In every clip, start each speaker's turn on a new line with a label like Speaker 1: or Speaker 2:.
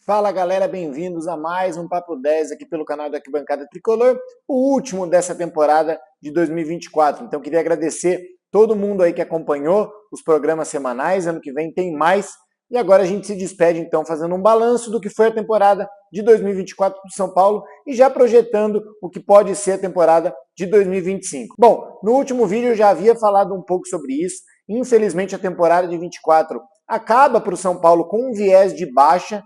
Speaker 1: Fala galera, bem-vindos a mais um Papo 10 aqui pelo canal da Arquibancada Tricolor, o último dessa temporada de 2024. Então queria agradecer todo mundo aí que acompanhou os programas semanais, ano que vem tem mais. E agora a gente se despede então fazendo um balanço do que foi a temporada de 2024 do São Paulo e já projetando o que pode ser a temporada de 2025. Bom, no último vídeo eu já havia falado um pouco sobre isso. Infelizmente a temporada de 24 acaba para o São Paulo com um viés de baixa.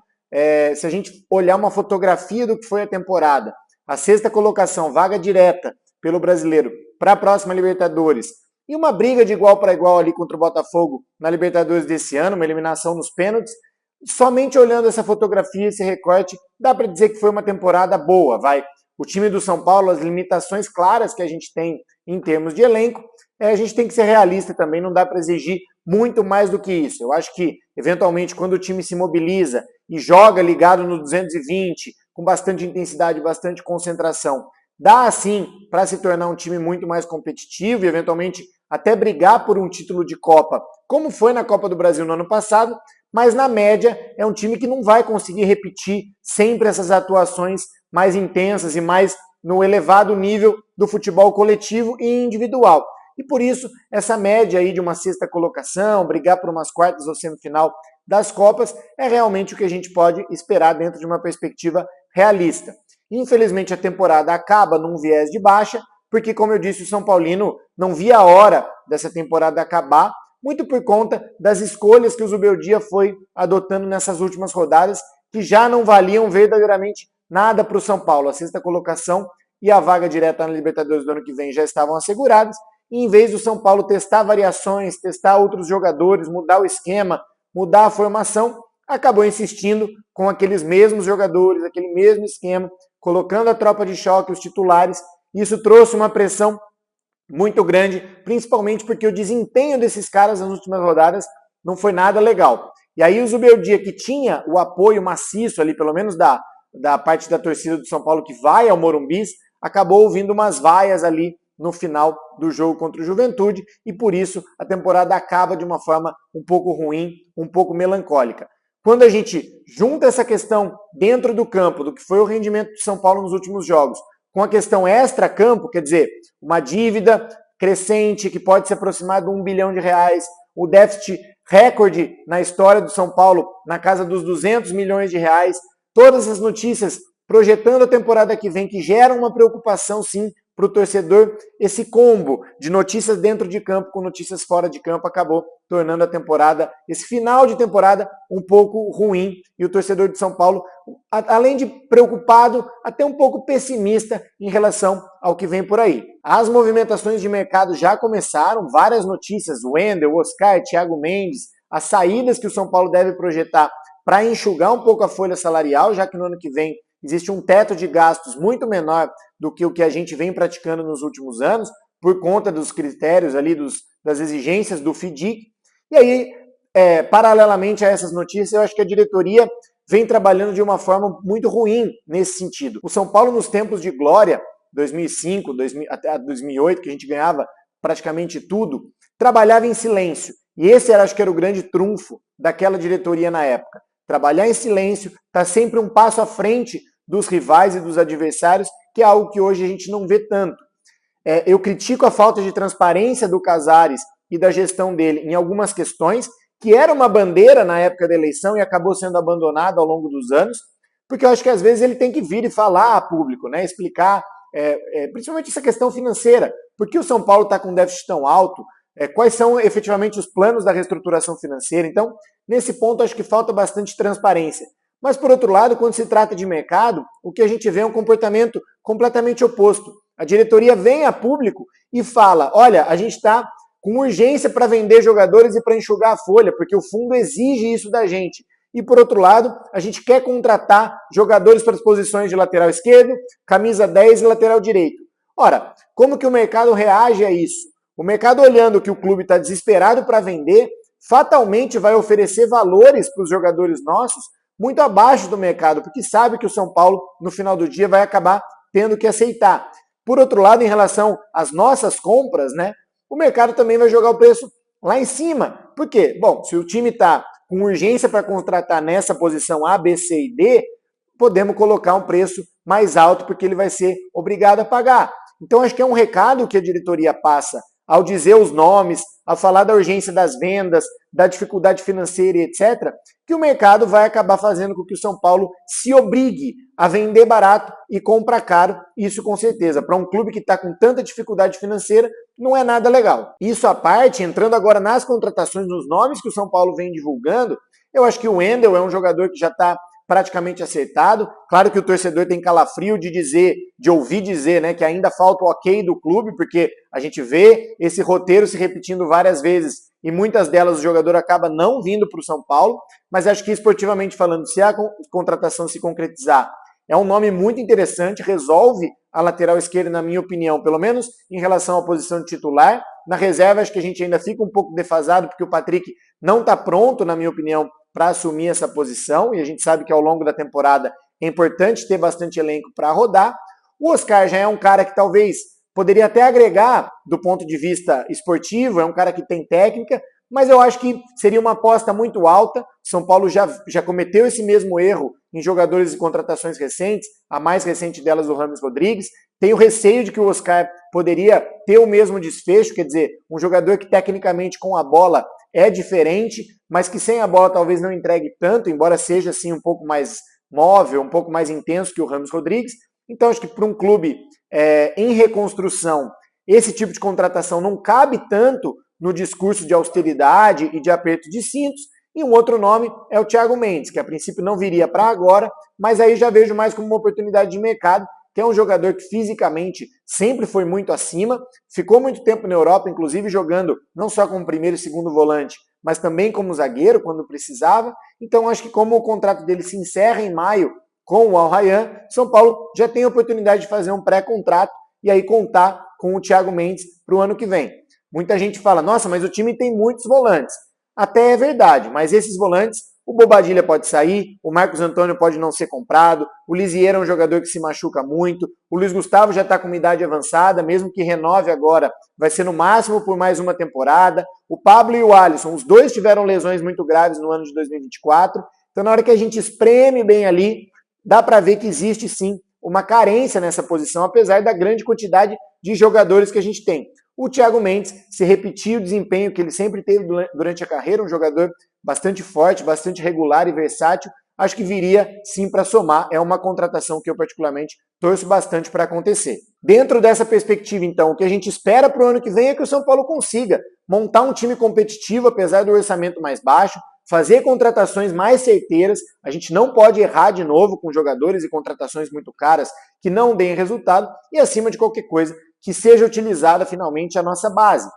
Speaker 1: Se a gente olhar uma fotografia do que foi a temporada, a sexta colocação, vaga direta pelo Brasileiro para a próxima Libertadores, e uma briga de igual para igual ali contra o Botafogo na Libertadores desse ano, uma eliminação nos pênaltis, somente olhando essa fotografia, esse recorte, dá para dizer que foi uma temporada boa, vai. O time do São Paulo, as limitações claras que a gente tem em termos de elenco, a gente tem que ser realista também, não dá para exigir muito mais do que isso. Eu acho que, eventualmente, quando o time se mobiliza e joga ligado no 220, com bastante intensidade, bastante concentração, dá, sim, para se tornar um time muito mais competitivo e, eventualmente, até brigar por um título de Copa, como foi na Copa do Brasil no ano passado, mas, na média, é um time que não vai conseguir repetir sempre essas atuações mais intensas e mais no elevado nível do futebol coletivo e individual. E por isso, essa média aí de uma sexta colocação, brigar por umas quartas ou semifinal das Copas, é realmente o que a gente pode esperar dentro de uma perspectiva realista. Infelizmente, a temporada acaba num viés de baixa, porque, como eu disse, o São Paulino não via a hora dessa temporada acabar, muito por conta das escolhas que o Zubeldia foi adotando nessas últimas rodadas, que já não valiam verdadeiramente nada para o São Paulo. A sexta colocação e a vaga direta na Libertadores do ano que vem já estavam asseguradas, e em vez do São Paulo testar variações, testar outros jogadores, mudar o esquema, mudar a formação, acabou insistindo com aqueles mesmos jogadores, aquele mesmo esquema, colocando a tropa de choque, os titulares. Isso trouxe uma pressão muito grande, principalmente porque o desempenho desses caras nas últimas rodadas não foi nada legal. E aí o Zubeldia, que tinha o apoio maciço ali, pelo menos da parte da torcida do São Paulo que vai ao Morumbi, acabou ouvindo umas vaias ali no final do jogo contra o Juventude, e por isso a temporada acaba de uma forma um pouco ruim, um pouco melancólica. Quando a gente junta essa questão dentro do campo, do que foi o rendimento do São Paulo nos últimos jogos, com a questão extra-campo, quer dizer, uma dívida crescente que pode se aproximar de R$1 bilhão, o déficit recorde na história do São Paulo na casa dos R$200 milhões, todas as notícias projetando a temporada que vem, que geram uma preocupação, sim, para o torcedor. Esse combo de notícias dentro de campo com notícias fora de campo acabou tornando a temporada, esse final de temporada, um pouco ruim. E o torcedor de São Paulo, além de preocupado, até um pouco pessimista em relação ao que vem por aí. As movimentações de mercado já começaram, várias notícias, Wendel, Oscar, Thiago Mendes, as saídas que o São Paulo deve projetar para enxugar um pouco a folha salarial, já que no ano que vem existe um teto de gastos muito menor do que o que a gente vem praticando nos últimos anos, por conta dos critérios ali, das exigências do FIDIC. E aí, paralelamente a essas notícias, eu acho que a diretoria vem trabalhando de uma forma muito ruim nesse sentido. O São Paulo, nos tempos de glória, 2005, até 2008, que a gente ganhava praticamente tudo, trabalhava em silêncio. E esse acho que era o grande trunfo daquela diretoria na época. Trabalhar em silêncio, tá sempre um passo à frente dos rivais e dos adversários, que é algo que hoje a gente não vê tanto. Eu critico a falta de transparência do Casares e da gestão dele em algumas questões, que era uma bandeira na época da eleição e acabou sendo abandonada ao longo dos anos, porque eu acho que às vezes ele tem que vir e falar a público, né, explicar, principalmente essa questão financeira. Por que o São Paulo está com um déficit tão alto? Quais são efetivamente os planos da reestruturação financeira? Então, nesse ponto, acho que falta bastante transparência. Mas, por outro lado, quando se trata de mercado, o que a gente vê é um comportamento completamente oposto. A diretoria vem a público e fala, olha, a gente está com urgência para vender jogadores e para enxugar a folha, porque o fundo exige isso da gente. E, por outro lado, a gente quer contratar jogadores para as posições de lateral esquerdo, camisa 10 e lateral direito. Ora, como que o mercado reage a isso? O mercado, olhando que o clube está desesperado para vender, fatalmente vai oferecer valores para os jogadores nossos muito abaixo do mercado, porque sabe que o São Paulo, no final do dia, vai acabar tendo que aceitar. Por outro lado, em relação às nossas compras, né, o mercado também vai jogar o preço lá em cima. Por quê? Bom, se o time está com urgência para contratar nessa posição A, B, C e D, podemos colocar um preço mais alto porque ele vai ser obrigado a pagar. Então acho que é um recado que a diretoria passa ao dizer os nomes, ao falar da urgência das vendas, da dificuldade financeira e etc., que o mercado vai acabar fazendo com que o São Paulo se obrigue a vender barato e comprar caro. Isso com certeza, para um clube que está com tanta dificuldade financeira, não é nada legal. Isso à parte, entrando agora nas contratações, nos nomes que o São Paulo vem divulgando, eu acho que o Wendel é um jogador que já está praticamente acertado. Claro que o torcedor tem calafrio de ouvir dizer, né, que ainda falta o ok do clube, porque a gente vê esse roteiro se repetindo várias vezes e muitas delas o jogador acaba não vindo para o São Paulo, mas acho que esportivamente falando, se a contratação se concretizar, é um nome muito interessante, resolve a lateral esquerda, na minha opinião, pelo menos em relação à posição de titular. Na reserva, acho que a gente ainda fica um pouco defasado, porque o Patrick não está pronto, na minha opinião, para assumir essa posição, e a gente sabe que ao longo da temporada é importante ter bastante elenco para rodar. O Oscar já é um cara que talvez poderia até agregar do ponto de vista esportivo, é um cara que tem técnica, mas eu acho que seria uma aposta muito alta. São Paulo já cometeu esse mesmo erro em jogadores e contratações recentes, a mais recente delas o Rames Rodrigues. Tenho receio de que o Oscar poderia ter o mesmo desfecho, quer dizer, um jogador que tecnicamente com a bola é diferente, mas que sem a bola talvez não entregue tanto, embora seja assim um pouco mais móvel, um pouco mais intenso que o Rames Rodrigues. Então acho que para um clube em reconstrução, esse tipo de contratação não cabe tanto no discurso de austeridade e de aperto de cintos. E um outro nome é o Thiago Mendes, que a princípio não viria para agora, mas aí já vejo mais como uma oportunidade de mercado, que é um jogador que fisicamente sempre foi muito acima, ficou muito tempo na Europa, inclusive jogando não só como primeiro e segundo volante, mas também como zagueiro quando precisava. Então acho que como o contrato dele se encerra em maio com o Al Rayyan, São Paulo já tem a oportunidade de fazer um pré-contrato e aí contar com o Thiago Mendes para o ano que vem. Muita gente fala, nossa, mas o time tem muitos volantes. Até é verdade, mas esses volantes, o Bobadilla pode sair, o Marcos Antônio pode não ser comprado, o Lisieiro é um jogador que se machuca muito, o Luiz Gustavo já está com uma idade avançada, mesmo que renove agora, vai ser no máximo por mais uma temporada. O Pablo e o Alisson, os dois tiveram lesões muito graves no ano de 2024, então na hora que a gente espreme bem ali, dá para ver que existe sim uma carência nessa posição, apesar da grande quantidade de jogadores que a gente tem. O Thiago Mendes, se repetir o desempenho que ele sempre teve durante a carreira, um jogador bastante forte, bastante regular e versátil, acho que viria sim para somar. É uma contratação que eu particularmente torço bastante para acontecer. Dentro dessa perspectiva, então, o que a gente espera para o ano que vem é que o São Paulo consiga montar um time competitivo, apesar do orçamento mais baixo, fazer contratações mais certeiras. A gente não pode errar de novo com jogadores e contratações muito caras que não deem resultado e, acima de qualquer coisa, que seja utilizada finalmente a nossa base.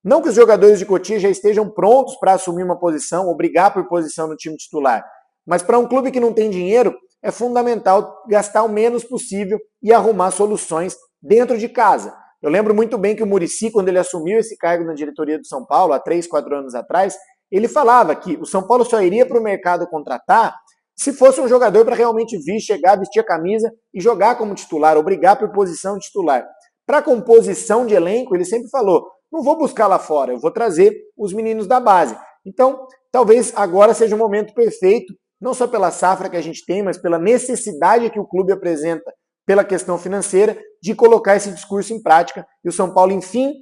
Speaker 1: Não que os jogadores de Cotia já estejam prontos para assumir uma posição ou brigar por posição no time titular, mas para um clube que não tem dinheiro, é fundamental gastar o menos possível e arrumar soluções dentro de casa. Eu lembro muito bem que o Muricy, quando ele assumiu esse cargo na diretoria do São Paulo, há 3, 4 anos atrás, ele falava que o São Paulo só iria para o mercado contratar se fosse um jogador para realmente vir, chegar, vestir a camisa e jogar como titular, ou brigar por posição de titular. Para composição de elenco, ele sempre falou, não vou buscar lá fora, eu vou trazer os meninos da base. Então, talvez agora seja o momento perfeito, não só pela safra que a gente tem, mas pela necessidade que o clube apresenta pela questão financeira, de colocar esse discurso em prática. E o São Paulo, enfim,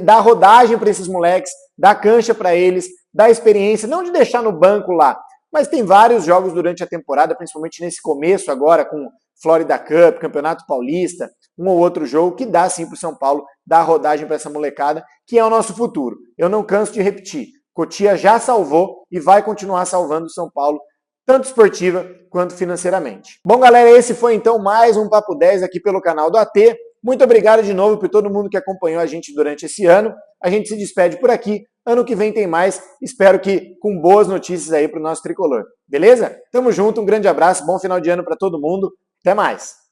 Speaker 1: dá rodagem para esses moleques, dá cancha para eles, dá experiência, não de deixar no banco lá, mas tem vários jogos durante a temporada, principalmente nesse começo agora, com Florida Cup, Campeonato Paulista, um ou outro jogo que dá sim para o São Paulo dar rodagem para essa molecada, que é o nosso futuro. Eu não canso de repetir, Cotia já salvou e vai continuar salvando o São Paulo, tanto esportiva quanto financeiramente. Bom, galera, esse foi então mais um Papo 10 aqui pelo canal do AT. Muito obrigado de novo por todo mundo que acompanhou a gente durante esse ano. A gente se despede por aqui. Ano que vem tem mais. Espero que com boas notícias aí para o nosso tricolor. Beleza? Tamo junto, um grande abraço, bom final de ano para todo mundo. Até mais!